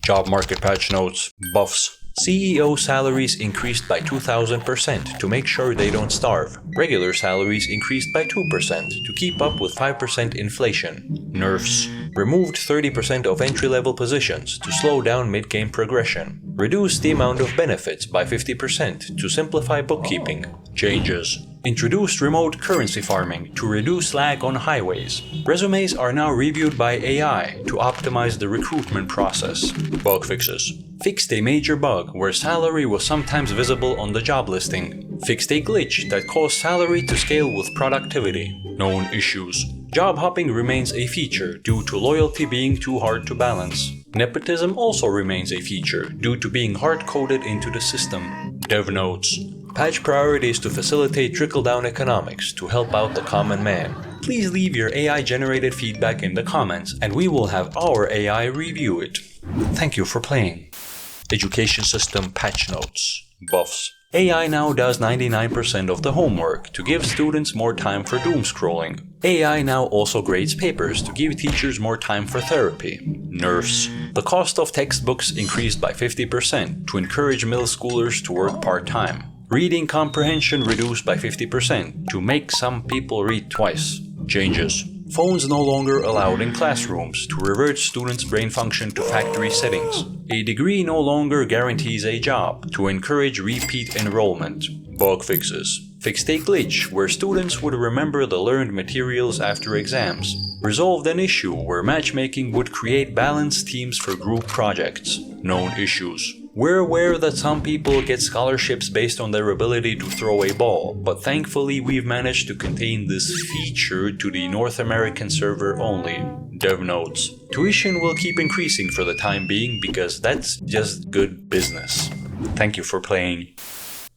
Job market patch notes, buffs. CEO salaries increased by 2,000% to make sure they don't starve. Regular salaries increased by 2% to keep up with 5% inflation. Nerfs. Removed 30% of entry-level positions to slow down mid-game progression. Reduced the amount of benefits by 50% to simplify bookkeeping. Changes. Introduced remote currency farming to reduce lag on highways. Resumes are now reviewed by AI to optimize the recruitment process. Bug fixes. Fixed a major bug where salary was sometimes visible on the job listing. Fixed a glitch that caused salary to scale with productivity. Known issues. Job hopping remains a feature due to loyalty being too hard to balance. Nepotism also remains a feature due to being hard-coded into the system. Dev notes. Patch priorities to facilitate trickle-down economics to help out the common man. Please leave your AI-generated feedback in the comments and we will have our AI review it. Thank you for playing. Education system patch notes. Buffs. AI now does 99% of the homework to give students more time for doom scrolling. AI now also grades papers to give teachers more time for therapy. Nerfs. The cost of textbooks increased by 50% to encourage middle schoolers to work part-time. Reading comprehension reduced by 50% to make some people read twice. Changes. Phones no longer allowed in classrooms to revert students' brain function to factory settings. A degree no longer guarantees a job to encourage repeat enrollment. Bug fixes. Fixed a glitch where students would remember the learned materials after exams. Resolved an issue where matchmaking would create balanced teams for group projects. Known issues. We're aware that some people get scholarships based on their ability to throw a ball, but thankfully we've managed to contain this feature to the North American server only. Dev notes. Tuition will keep increasing for the time being because that's just good business. Thank you for playing.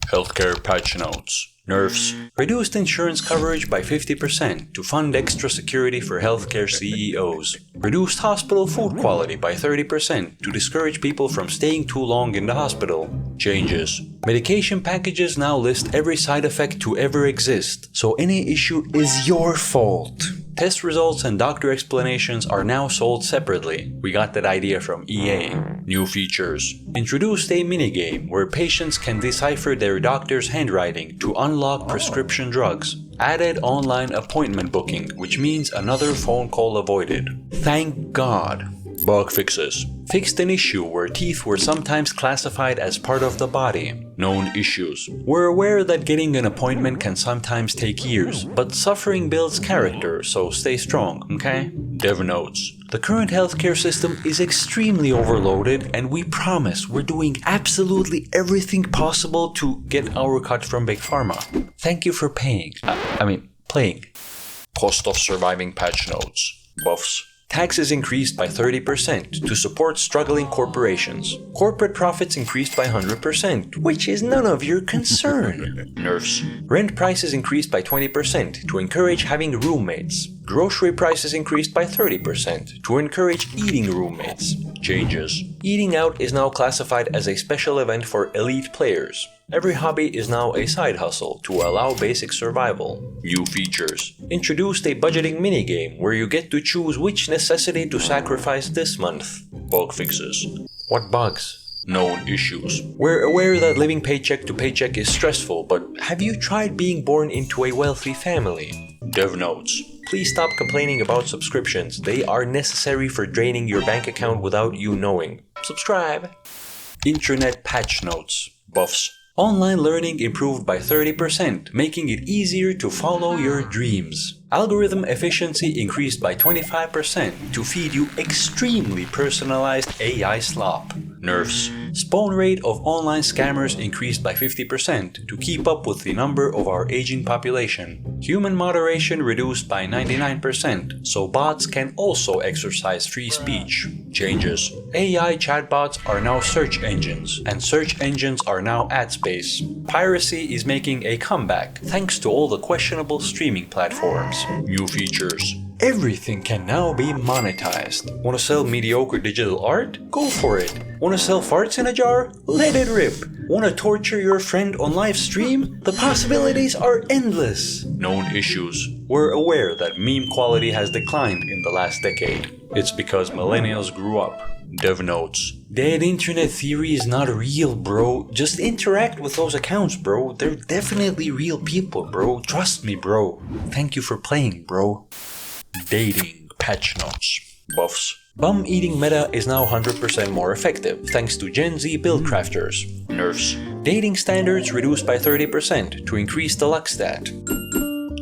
Healthcare patch notes. Nerfs. Reduced insurance coverage by 50% to fund extra security for healthcare CEOs. Reduced hospital food quality by 30% to discourage people from staying too long in the hospital. Changes. Medication packages now list every side effect to ever exist, so any issue is your fault. Test results and doctor explanations are now sold separately. We got that idea from EA. New features. Introduced a minigame where patients can decipher their doctor's handwriting to unlock prescription drugs. Added online appointment booking, which means another phone call avoided. Thank God. Bug fixes. Fixed an issue where teeth were sometimes classified as part of the body. Known issues. We're aware that getting an appointment can sometimes take years, but suffering builds character, so stay strong, okay? Dev notes. The current healthcare system is extremely overloaded and we promise we're doing absolutely everything possible to get our cut from Big Pharma. Thank you for playing. Cost of surviving patch notes. Buffs. Taxes increased by 30% to support struggling corporations. Corporate profits increased by 100%, which is none of your concern. Nerfs. Rent prices increased by 20% to encourage having roommates. Grocery prices increased by 30% to encourage eating roommates. Changes. Eating out is now classified as a special event for elite players. Every hobby is now a side hustle to allow basic survival. New features. Introduced a budgeting minigame where you get to choose which necessity to sacrifice this month. Bug fixes. What bugs? Known issues. We're aware that living paycheck to paycheck is stressful, but have you tried being born into a wealthy family? Dev notes. Please stop complaining about subscriptions. They are necessary for draining your bank account without you knowing. Subscribe. Internet patch notes. Buffs. Online learning improved by 30%, making it easier to follow your dreams. Algorithm efficiency increased by 25% to feed you extremely personalized AI slop. Nerfs. Spawn rate of online scammers increased by 50% to keep up with the number of our aging population. Human moderation reduced by 99%, so bots can also exercise free speech. Changes. AI chatbots are now search engines, and search engines are now ad space. Piracy is making a comeback thanks to all the questionable streaming platforms. New features. Everything can now be monetized. Want to sell mediocre digital art? Go for it. Want to sell farts in a jar? Let it rip. Want to torture your friend on live stream? The possibilities are endless. Known issues. We're aware that meme quality has declined in the last decade. It's because millennials grew up. Dev notes. That internet theory is not real, bro. Just interact with those accounts, bro. They're definitely real people, bro. Trust me, bro. Thank you for playing, bro. Dating. Patch notes. Buffs. Bum-eating meta is now 100% more effective, thanks to Gen Z build crafters. Nerfs. Dating standards reduced by 30% to increase the luck stat.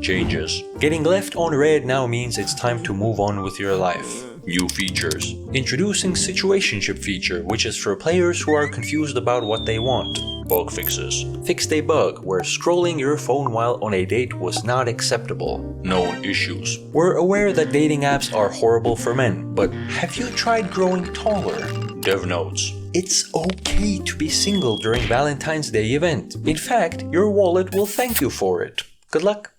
Changes. Getting left on red now means it's time to move on with your life. New features. Introducing situationship feature, which is for players who are confused about what they want. Bug fixes. Fixed a bug where scrolling your phone while on a date was not acceptable. Known issues. We're aware that dating apps are horrible for men, but have you tried growing taller? Dev notes. It's okay to be single during Valentine's Day event. In fact, your wallet will thank you for it. Good luck.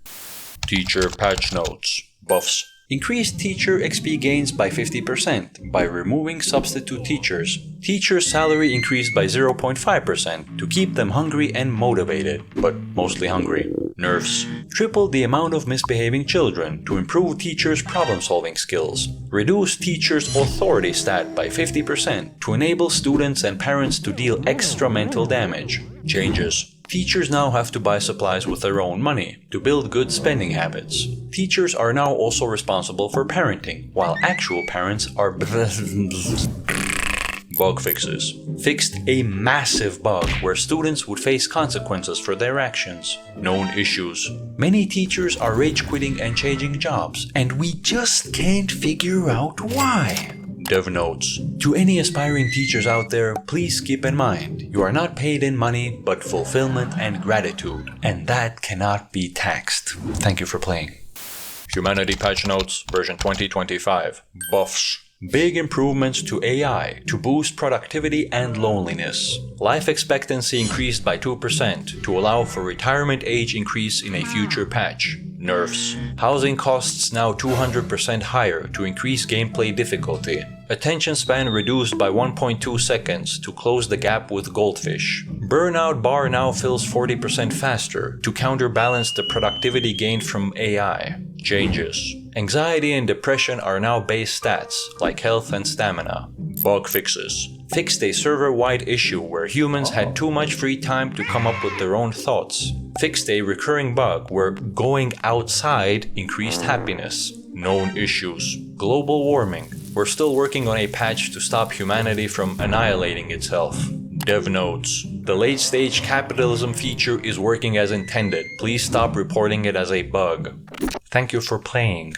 Teacher patch notes. Buffs. Increased teacher XP gains by 50% by removing substitute teachers. Teachers' salary increased by 0.5% to keep them hungry and motivated, but mostly hungry. Nerfs. Tripled the amount of misbehaving children to improve teachers' problem-solving skills. Reduced teachers' authority stat by 50% to enable students and parents to deal extra mental damage. Changes. Teachers now have to buy supplies with their own money to build good spending habits. Teachers are now also responsible for parenting, while actual parents are Bug fixes. Fixed a massive bug where students would face consequences for their actions. Known issues. Many teachers are rage quitting and changing jobs, and we just can't figure out why. Dev notes. To any aspiring teachers out there, please keep in mind, you are not paid in money, but fulfillment and gratitude, and that cannot be taxed. Thank you for playing. Humanity Patch Notes, version 2025. Buffs. Big improvements to AI to boost productivity and loneliness. Life expectancy increased by 2% to allow for retirement age increase in a future patch. Nerfs. Housing costs now 200% higher to increase gameplay difficulty. Attention span reduced by 1.2 seconds to close the gap with Goldfish. Burnout bar now fills 40% faster to counterbalance the productivity gained from AI. Changes. Anxiety and depression are now base stats, like health and stamina. Bug fixes. Fixed a server-wide issue where humans had too much free time to come up with their own thoughts. Fixed a recurring bug where going outside increased happiness. Known issues. Global warming. We're still working on a patch to stop humanity from annihilating itself. Dev notes. The late-stage capitalism feature is working as intended. Please stop reporting it as a bug. Thank you for playing.